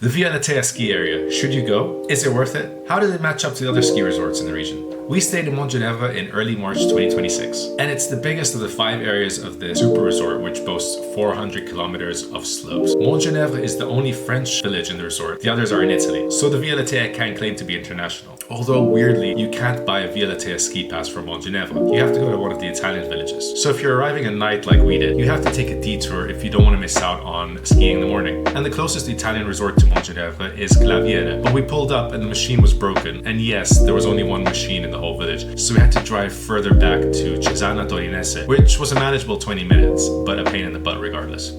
The Via Lattea ski area, should you go? Is it worth it? How does it match up to the other ski resorts in the region? We stayed in Montgenevre in early March 2026, and it's the biggest of the 5 areas of the super resort, which boasts 400 kilometers of slopes. Montgenevre is the only French village in the resort, the others are in Italy, so the Via Lattea can claim to be international. Although weirdly, you can't buy a Via Lattea ski pass from Montgenevre. You have to go to one of the Italian villages. So if you're arriving at night like we did, you have to take a detour if you don't want to miss out on skiing in the morning. And the closest Italian resort to Montgenevre is Claviere, but we pulled up and the machine was broken. And yes, there was only one machine in the whole village, so we had to drive further back to Cesana Torinese, which was a manageable 20 minutes, but a pain in the butt regardless.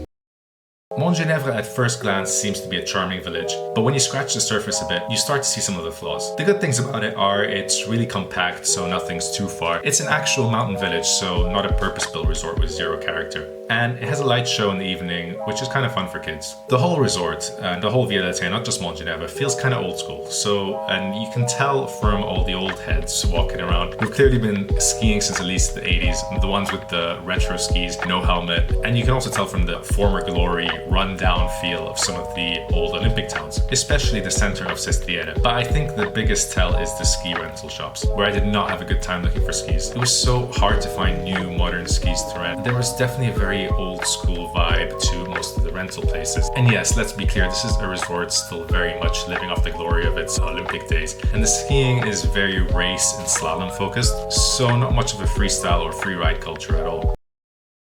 Montgenevre at first glance seems to be a charming village, but when you scratch the surface a bit, you start to see some of the flaws. The good things about it are it's really compact, so nothing's too far. It's an actual mountain village, so not a purpose-built resort with zero character. And it has a light show in the evening, which is kind of fun for kids. The whole resort, and the whole Via Lattea, not just Montgenevre, feels kind of old school. And you can tell from all the old heads walking around who've clearly been skiing since at least the 80s, the ones with the retro skis, no helmet. And you can also tell from the former glory, run-down feel of some of the old Olympic towns, especially the center of Sestriere. But I think the biggest tell is the ski rental shops, where I did not have a good time looking for skis. It was so hard to find new modern skis to rent. There was definitely a very old school vibe to most of the rental places. And yes, let's be clear, this is a resort still very much living off the glory of its Olympic days. And the skiing is very race and slalom focused, so not much of a freestyle or free ride culture at all.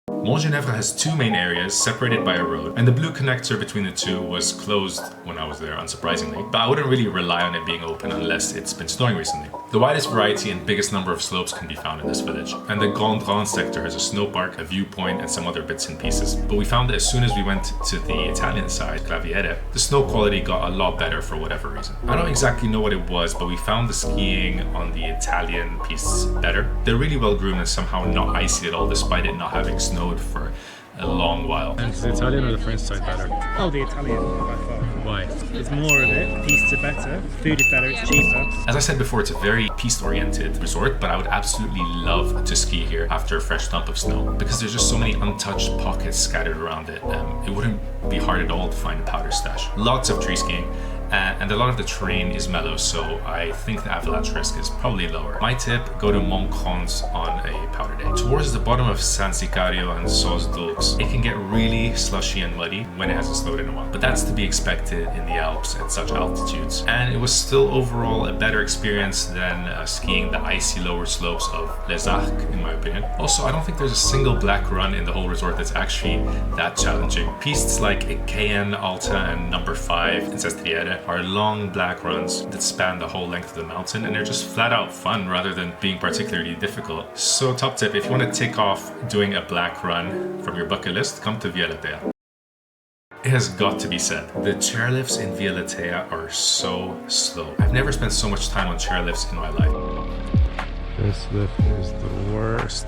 Montgenevre has 2 main areas separated by a road, and the blue connector between the two was closed when I was there, unsurprisingly, but I wouldn't really rely on it being open unless it's been snowing recently. The widest variety and biggest number of slopes can be found in this village, and the Grand Rond sector has a snow park, a viewpoint, and some other bits and pieces. But we found that as soon as we went to the Italian side, Claviere, the snow quality got a lot better for whatever reason. I don't exactly know what it was, but we found the skiing on the Italian pieces better. They're really well groomed and somehow not icy at all, despite it not having snowed for a long while. And is the Italian or the French side better? Oh, the Italian by far. Why? There's more of it, pieces are better, food is better, it's cheaper. As I said before, it's a very piste-oriented resort, but I would absolutely love to ski here after a fresh dump of snow, because there's just so many untouched pockets scattered around it. It wouldn't be hard at all to find a powder stash. Lots of tree skiing. And a lot of the terrain is mellow, so I think the avalanche risk is probably lower. My tip, go to Montgenevre on a powder day. Towards the bottom of San Sicario and Sos Dulx, it can get really slushy and muddy when it hasn't snowed in a while. But that's to be expected in the Alps at such altitudes. And it was still overall a better experience than skiing the icy lower slopes of Les Arcs, in my opinion. Also, I don't think there's a single black run in the whole resort that's actually that challenging. Pistes like Cayenne, Alta, and number 5 in Sestriere are long black runs that span the whole length of the mountain, and they're just flat out fun rather than being particularly difficult. So top tip, if you want to tick off doing a black run from your bucket list, come to Via Lattea. It has got to be said, the chairlifts in Via Lattea are so slow. I've never spent so much time on chairlifts in my life. This lift is the worst.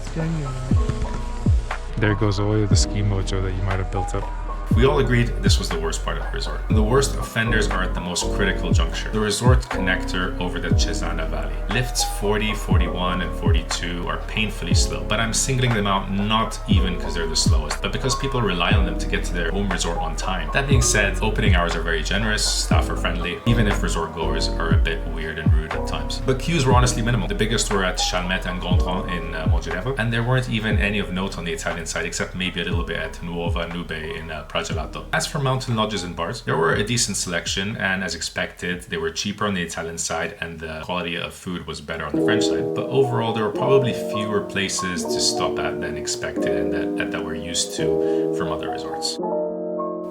There goes all of the ski mojo that you might have built up. We all agreed this was the worst part of the resort. The worst offenders are at the most critical juncture, the resort connector over the Cesana Valley. Lifts 40, 41, and 42 are painfully slow, but I'm singling them out not even because they're the slowest, but because people rely on them to get to their home resort on time. That being said, opening hours are very generous, staff are friendly, even if resort goers are a bit weird and rude at times. But queues were honestly minimal. The biggest were at Chalmette and Grand Rond in Montgenevre, and there weren't even any of note on the Italian side, except maybe a little bit at Nuova Nube in Gelato. As for mountain lodges and bars, there were a decent selection, and as expected, they were cheaper on the Italian side and the quality of food was better on the French side. But overall, there were probably fewer places to stop at than expected and that we're used to from other resorts.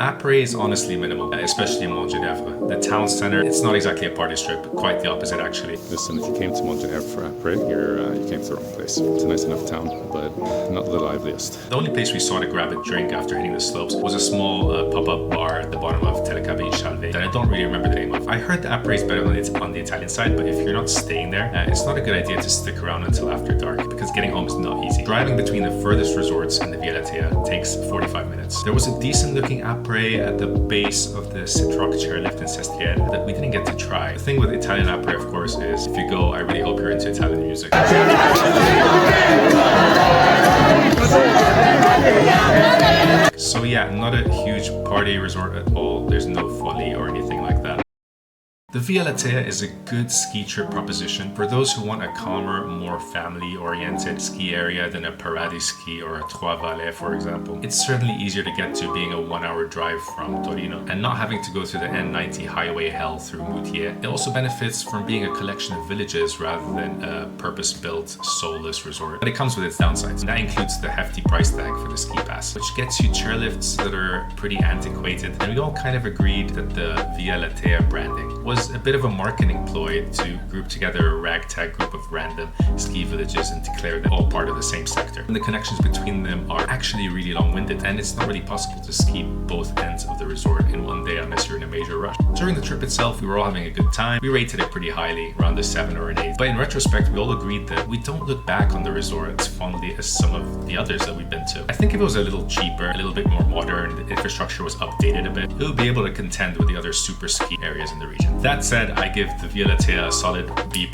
Apres is honestly minimal, especially in Montgenevre. The town center, it's not exactly a party strip, quite the opposite actually. Listen, if you came to Montgenevre for apres, you came to the wrong place. It's a nice enough town, but not the liveliest. The only place we saw to grab a drink after hitting the slopes was a small pop-up bar at the bottom of Telecabé Chalvet that I don't really remember the name of. I heard the apres is better than it's on the Italian side, but if you're not staying there, it's not a good idea to stick around until after dark because getting home is not easy. Driving between the furthest resorts and the Via Lattea takes 45 minutes. There was a decent looking apres at the base of the Citroën chairlift in Sestriere that we didn't get to try. The thing with Italian apres, of course, is if you go, I really hope you're into Italian music. So yeah, not a huge party resort at all. There's no folly or anything like The Via Lattea is a good ski trip proposition for those who want a calmer, more family-oriented ski area than a Paradis ski or a Trois-Vallées, for example. It's certainly easier to get to being a 1-hour drive from Torino and not having to go through the N90 highway hell through Moutier. It also benefits from being a collection of villages rather than a purpose-built, soulless resort. But it comes with its downsides. That includes the hefty price tag for the ski pass, which gets you chairlifts that are pretty antiquated. And we all kind of agreed that the Via Lattea branding was a bit of a marketing ploy to group together a ragtag group of random ski villages and declare them all part of the same sector. And the connections between them are actually really long-winded, and it's not really possible to ski both ends of the resort in one day unless you're in a major rush. During the trip itself, we were all having a good time. We rated it pretty highly, around a 7 or an 8. But in retrospect, we all agreed that we don't look back on the resort as fondly as some of the others that we've been to. I think if it was a little cheaper, a little bit more modern, the infrastructure was updated a bit, it would be able to contend with the other super ski areas in the region. That said, I give the Via Lattea a solid B+.